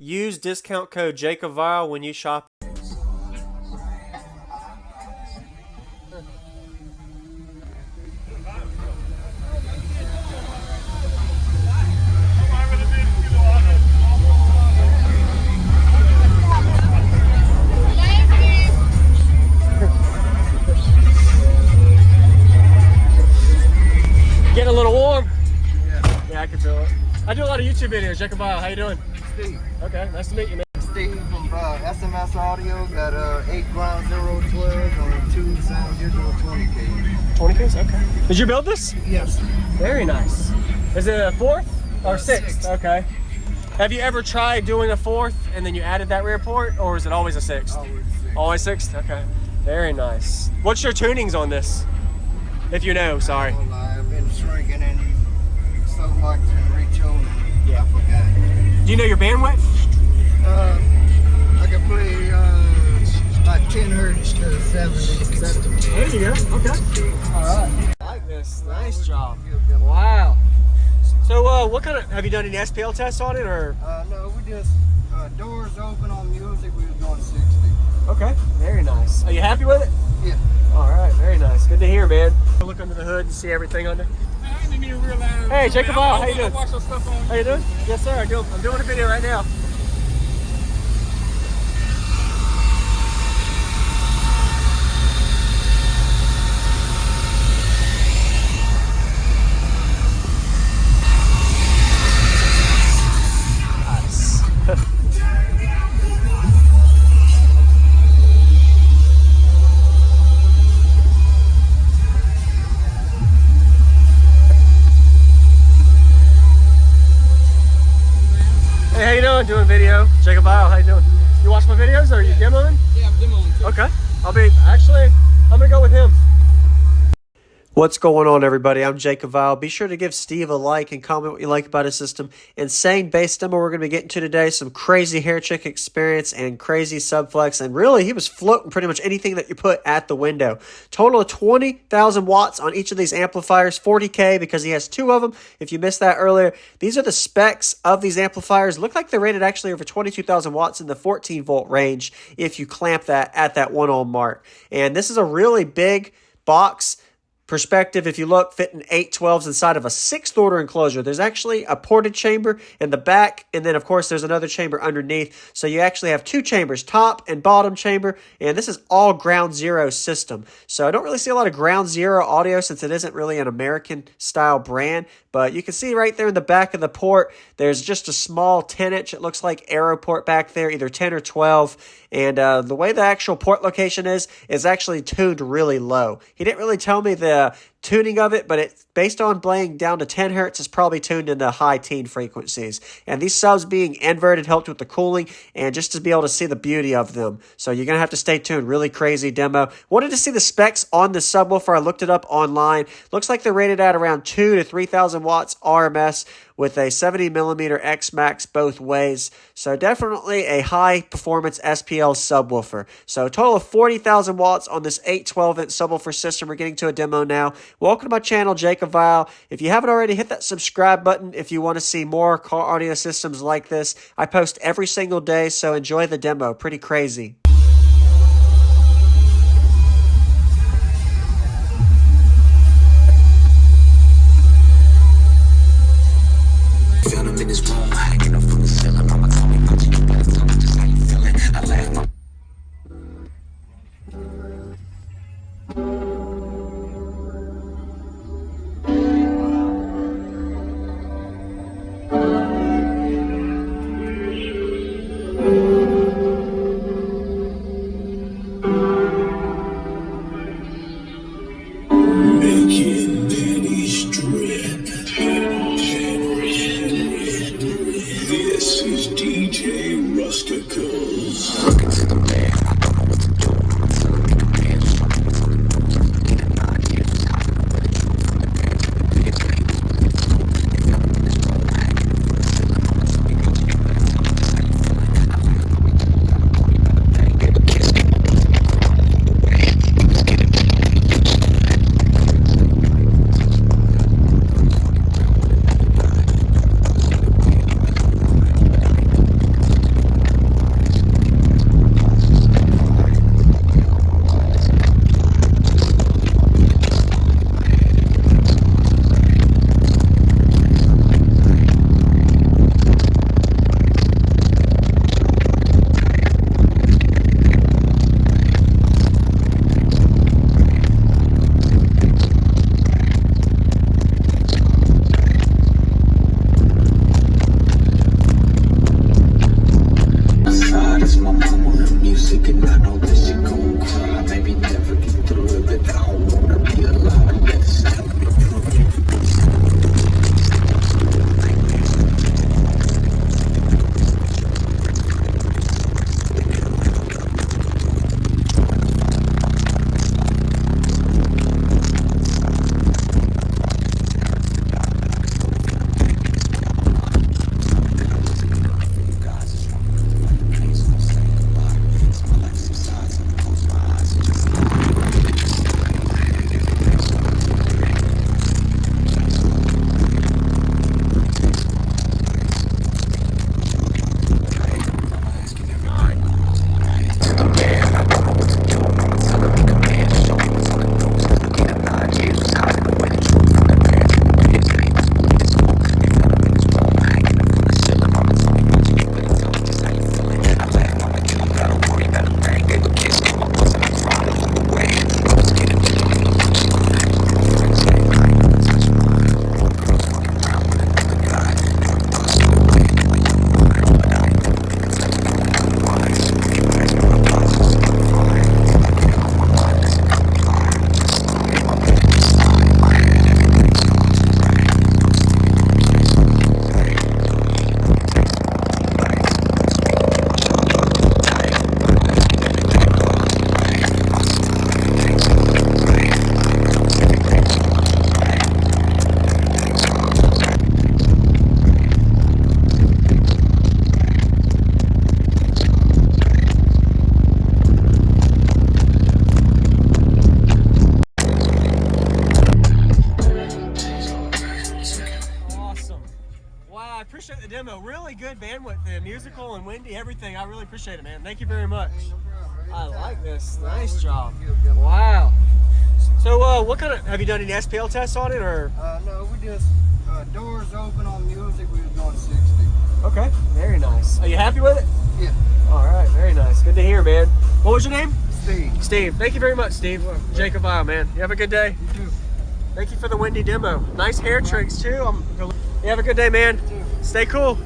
Use discount code JACOBVILE when you shop. Getting a little warm? Yeah, I can feel it. I do a lot of YouTube videos. JACOBVILE, how you doing? Steve. Okay, nice to meet you, man. Steve from SMS Audio. Got 8 ground 012 on 2 sound digital 20K. 20Ks? Okay. Did you build this? Yes. Very nice. Is it a fourth or sixth? Okay. Have you ever tried doing a fourth and then you added that rear port, or is it always a sixth? Always 6. Always sixth? Okay. Very nice. What's your tunings on this? If you know, sorry. Well, I've been shrinking and so much and retuning. Yeah. I forgot. Do you know your bandwidth? I can play about 10 hertz to 70. There you go. Okay. All right. I like this. Nice job. Wow. So, what kind of, have you done any SPL tests on it, or? No, we just doors open on music. We was doing 60. Okay. Very nice. Are you happy with it? Yeah. All right. Very nice. Good to hear, man. Look under the hood and see everything under. I didn't even realize. Hey, JACOBVILE, how you doing? Watch your stuff on. How you doing? Yes, sir. I'm doing a video right now. Hey, how you doing? Doing a video. JACOBVILE, how you doing? You watch my videos, or are you demoing? Yeah, I'm demoing too. Okay. I'm gonna go with him. What's going on, everybody? I'm JACOBVILE. Be sure to give Steve a like and comment what you like about his system. Insane bass demo we're going to be getting to today. Some crazy hair trick experience and crazy subflex. And really, he was floating pretty much anything that you put at the window. Total of 20,000 watts on each of these amplifiers. 40K because he has 2 of them. If you missed that earlier, these are the specs of these amplifiers. Look like they're rated actually over 22,000 watts in the 14 volt range if you clamp that at that 1 ohm mark. And this is a really big box. Perspective, if you look, fitting 812s inside of a 6th order enclosure. There's actually a ported chamber in the back, and then of course there's another chamber underneath. So you actually have 2 chambers, top and bottom chamber, and this is all ground zero system. So I don't really see a lot of ground zero audio since it isn't really an American style brand, but you can see right there in the back of the port, there's just a small 10-inch, it looks like arrow port back there, either 10 or 12. And the way the actual port location is actually tuned really low. He didn't really tell me the tuning of it, but it's based on playing down to 10 hertz, it's probably tuned in the high teen frequencies. And these subs being inverted helped with the cooling and just to be able to see the beauty of them. So you're going to have to stay tuned. Really crazy demo. Wanted to see the specs on the subwoofer. I looked it up online. Looks like they're rated at around 2 to 3,000 watts RMS with a 70 millimeter X Max both ways. So definitely a high performance SPL subwoofer. So a total of 40,000 watts on this 812-inch subwoofer system. We're getting to a demo now. Welcome to my channel, JACOBVILE. If you haven't already, hit that subscribe button if you want to see more car audio systems like this. I post every single day, so enjoy the demo. Pretty crazy. Found him in his room, hanging up from the ceiling. Mama told me, "Put you better tell me just how you feeling." I laughed. Making daddy's drip. appreciate the demo. Really good bandwidth, the musical and windy, everything. I really appreciate it, man. Thank you very much. Ain't no problem. I Anytime. like this. Well, Nice we job. can give them- Wow. So, what kind of, have you done any SPL tests on it, or? No, we just doors open on music. We was going 60. Okay, very nice. Are you happy with it? Yeah. All right, very nice. Good to hear, man. What was your name? Steve. Steve. Thank you very much, Steve. Jacob Vile, man. You have a good day. You too. Thank you for the windy demo. Nice hair tricks, too. You have a good day, man. You too. Stay cool.